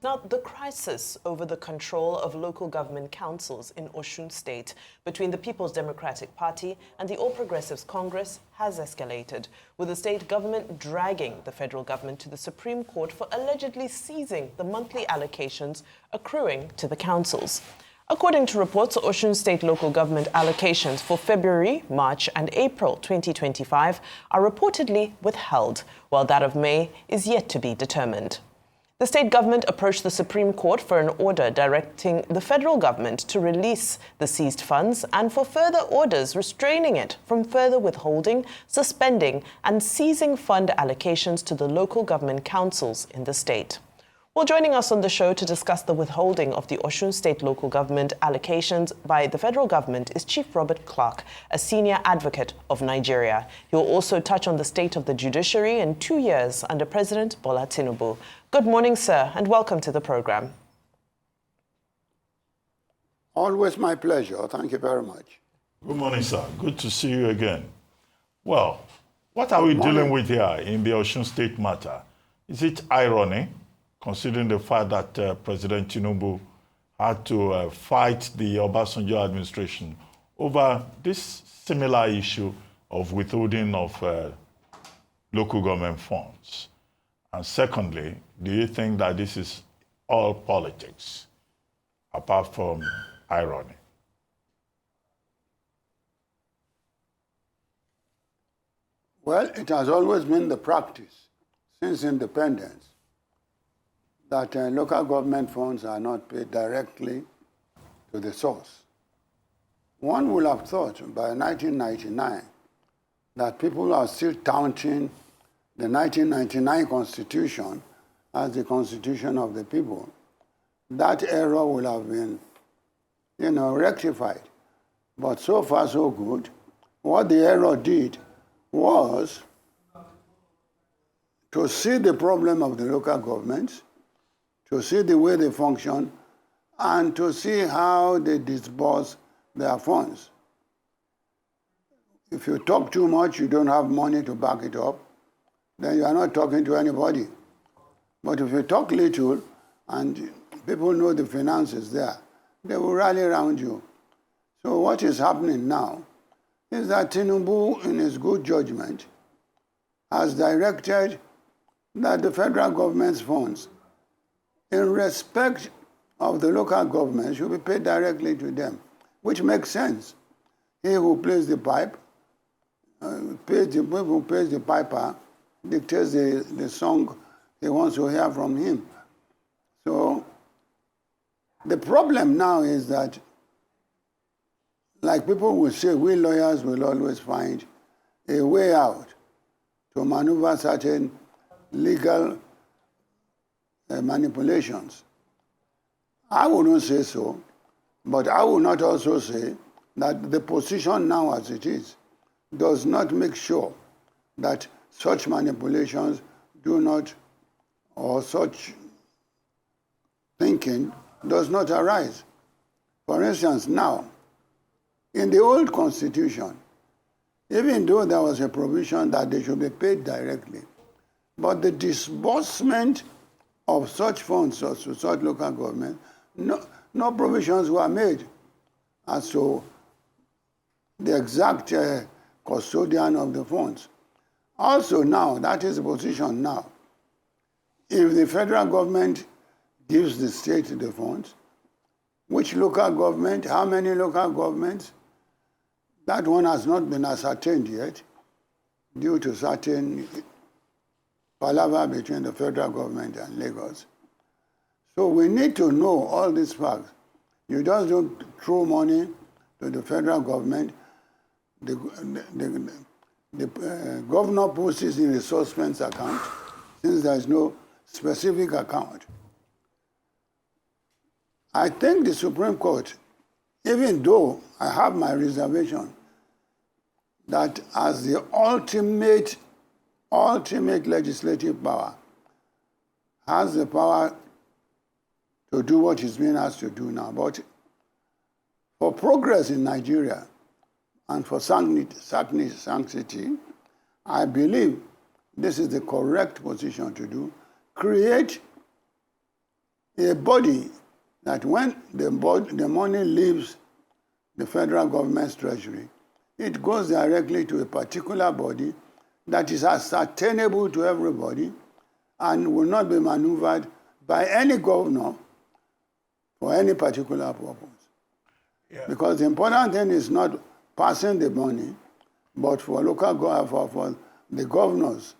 Now, the crisis over the control of local government councils in Osun State between the People's Democratic Party and the All Progressives Congress has escalated, with the state government dragging the federal government to the Supreme Court for allegedly seizing the monthly allocations accruing to the councils. According to reports, Osun State local government allocations for February, March and April 2025 are reportedly withheld, while that of May is yet to be determined. The state government approached the Supreme Court for an order directing the federal government to release the seized funds and for further orders restraining it from further withholding, suspending and seizing fund allocations to the local government councils in the state. Well, joining us on the show to discuss the withholding of the Osun State local government allocations by the federal government is Chief Robert Clarke, a senior advocate of Nigeria. He will also touch on the state of the judiciary in 2 years under President Bola Tinubu. Good morning, sir, and welcome to the program. Always my pleasure. Thank you very much. Good morning, sir. Good to see you again. Well, what are we dealing with here in the Osun State matter? Is it irony, considering the fact that President Tinubu had to fight the Obasanjo administration over this similar issue of withholding of local government funds? And secondly, do you think that this is all politics, apart from irony? Well, it has always been the practice since independence that local government funds are not paid directly to the source. One would have thought by 1999 that people are still touting the 1999 Constitution as the Constitution of the people. That error will have been, rectified. But so far, so good. What the error did was to see the problem of the local governments, to see the way they function, and to see how they disburse their funds. If you talk too much, you don't have money to back it up, then you are not talking to anybody. But if you talk little and people know the finances there, they will rally around you. So what is happening now is that Tinubu, in his good judgment, has directed that the federal government's funds, in respect of the local government, should be paid directly to them, which makes sense. He who plays the pipe, who pays the piper, dictates the song he wants to hear from him. So the problem now is that, like people will say, we lawyers will always find a way out to maneuver certain legal manipulations. I wouldn't say so, but I would not also say that the position now as it is does not make sure that such manipulations do not, or such thinking does not arise. For instance, now, in the old Constitution, even though there was a provision that they should be paid directly, but the disbursement of such funds to such local government, no provisions were made as to the exact custodian of the funds. Also now, that is the position now. If the federal government gives the state the funds, which local government, how many local governments, that one has not been ascertained yet due to certain palaver between the federal government and Lagos. So we need to know all these facts. You just don't throw money to the federal government. The governor puts it in a suspense account since there is no specific account. I think the Supreme Court, even though I have my reservation that as the ultimate legislative power, has the power to do what it's being asked to do now. But for progress in Nigeria and for sanctity, I believe this is the correct position to do. Create a body that when the money leaves the federal government's treasury, it goes directly to a particular body that is ascertainable to everybody and will not be maneuvered by any governor for any particular purpose. Yeah. Because the important thing is not passing the money, but for for the governors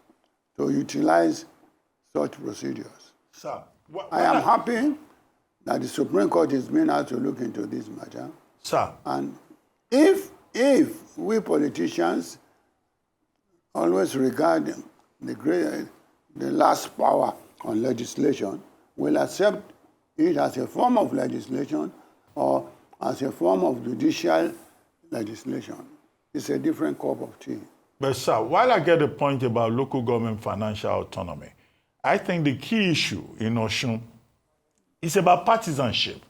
to utilize such procedures. Sir, I am happy that the Supreme Court is being asked to look into this matter. Sir. And if we politicians always regard the last power on legislation, will accept it as a form of legislation or as a form of judicial legislation, it's a different cup of tea. But sir, while I get the point about local government financial autonomy, I think the key issue in Osun is about partisanship,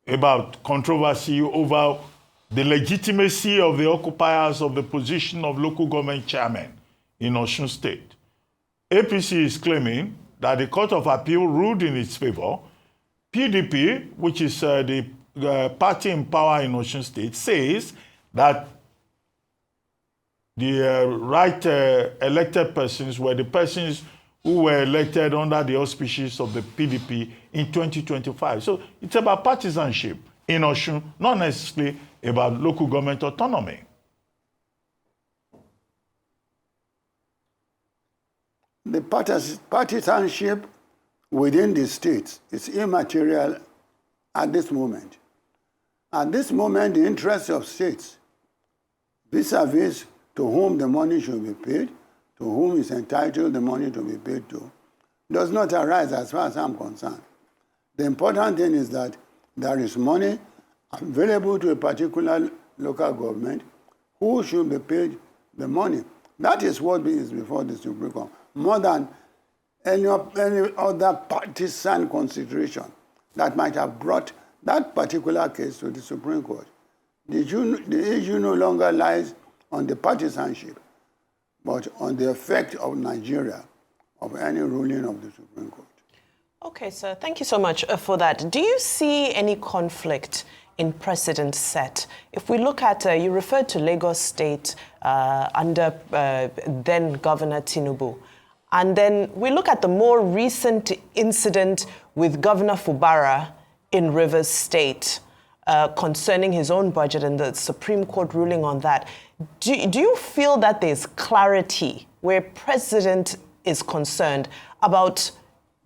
about controversy over the legitimacy of the occupiers of the position of local government chairman in Osun State. APC is claiming that the Court of Appeal ruled in its favor. PDP, which is the party in power in Osun State, says that the elected persons were the persons who were elected under the auspices of the PDP in 2025. So it's about partisanship in Osun, not necessarily about local government autonomy. The partisanship within the states is immaterial at this moment. At this moment, the interests of states, vis-a-vis to whom the money should be paid, to whom is entitled the money to be paid to, does not arise as far as I'm concerned. The important thing is that there is money available to a particular local government who should be paid the money. That is what is before the Supreme Court, more than any other partisan consideration that might have brought that particular case to the Supreme Court. The issue no longer lies on the partisanship, but on the effect of Nigeria of any ruling of the Supreme Court. Okay, sir. Thank you so much for that. Do you see any conflict in precedent set? If we look at, you referred to Lagos State under then Governor Tinubu. And then we look at the more recent incident with Governor Fubara in Rivers State concerning his own budget and the Supreme Court ruling on that. Do you feel that there's clarity where precedent is concerned about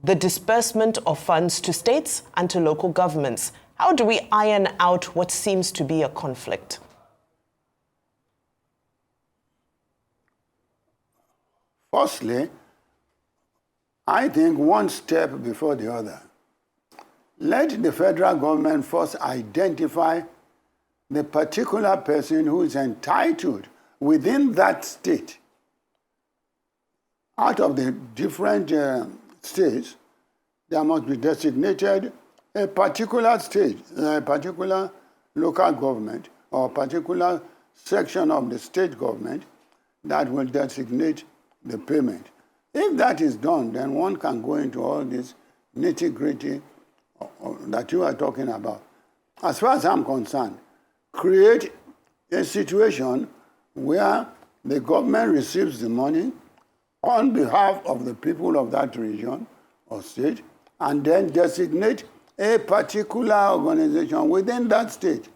the disbursement of funds to states and to local governments? How do we iron out what seems to be a conflict? Firstly, I think one step before the other. Let the federal government first identify the particular person who is entitled within that state. Out of the different states, there must be designated a particular state, a particular local government, or a particular section of the state government that will designate the payment. If that is done, then one can go into all this nitty-gritty that you are talking about. As far as I'm concerned, create a situation where the government receives the money on behalf of the people of that region or state, and then designate a particular organization within that state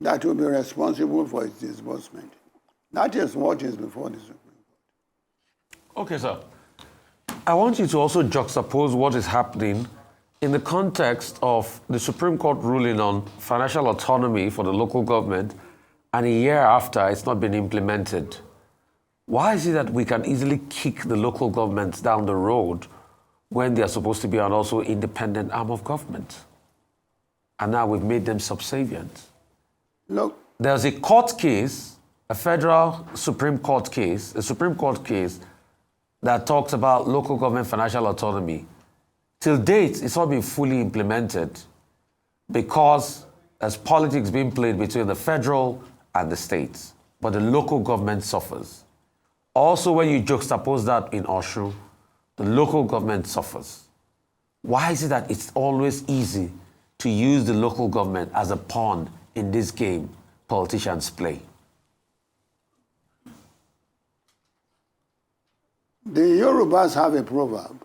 that will be responsible for its disbursement. That is what is before the Supreme Court. Okay, sir. I want you to also juxtapose what is happening in the context of the Supreme Court ruling on financial autonomy for the local government, and a year after it's not been implemented. Why is it that we can easily kick the local governments down the road when they are supposed to be an also independent arm of government? And now we've made them subservient. Look, there's a court case, a federal Supreme Court case, a Supreme Court case that talks about local government financial autonomy. Till date, it's not been fully implemented because there's politics being played between the federal and the states, but the local government suffers. Also, when you juxtapose that in Osun, the local government suffers. why is it that it's always easy to use the local government as a pawn in this game politicians play? The Yorubas have a proverb.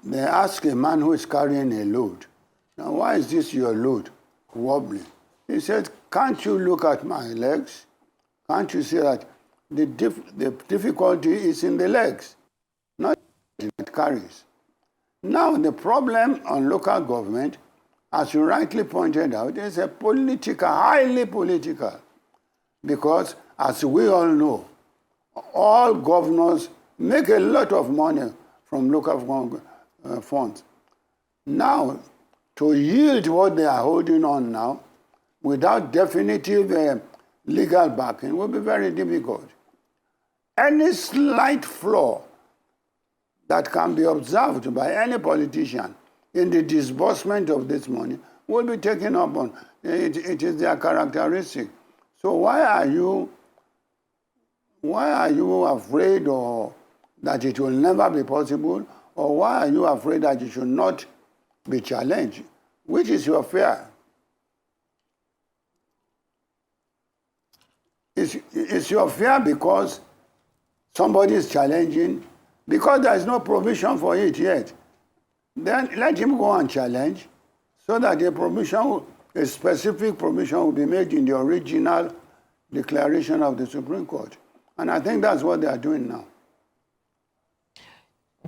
They ask a man who is carrying a load, "Now, why is this your load wobbling?" He said, "Can't you look at my legs? Can't you see that the difficulty is in the legs, not it carries?" Now, the problem on local government, as you rightly pointed out, is a political, highly political, because as we all know, all governors make a lot of money from local funds. Now, to yield what they are holding on now, without definitive legal backing, will be very difficult. Any slight flaw that can be observed by any politician in the disbursement of this money will be taken up on. It is their characteristic. So why are you afraid or that it will never be possible, or why are you afraid that it should not be challenged? Which is your fear? Is your fear because somebody is challenging? Because there is no provision for it yet. Then let him go and challenge so that a specific provision will be made in the original declaration of the Supreme Court. And I think that's what they are doing now.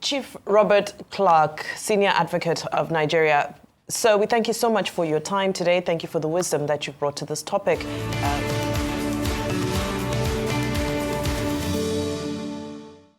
Chief Robert Clarke, Senior Advocate of Nigeria. So we thank you so much for your time today. Thank you for the wisdom that you've brought to this topic.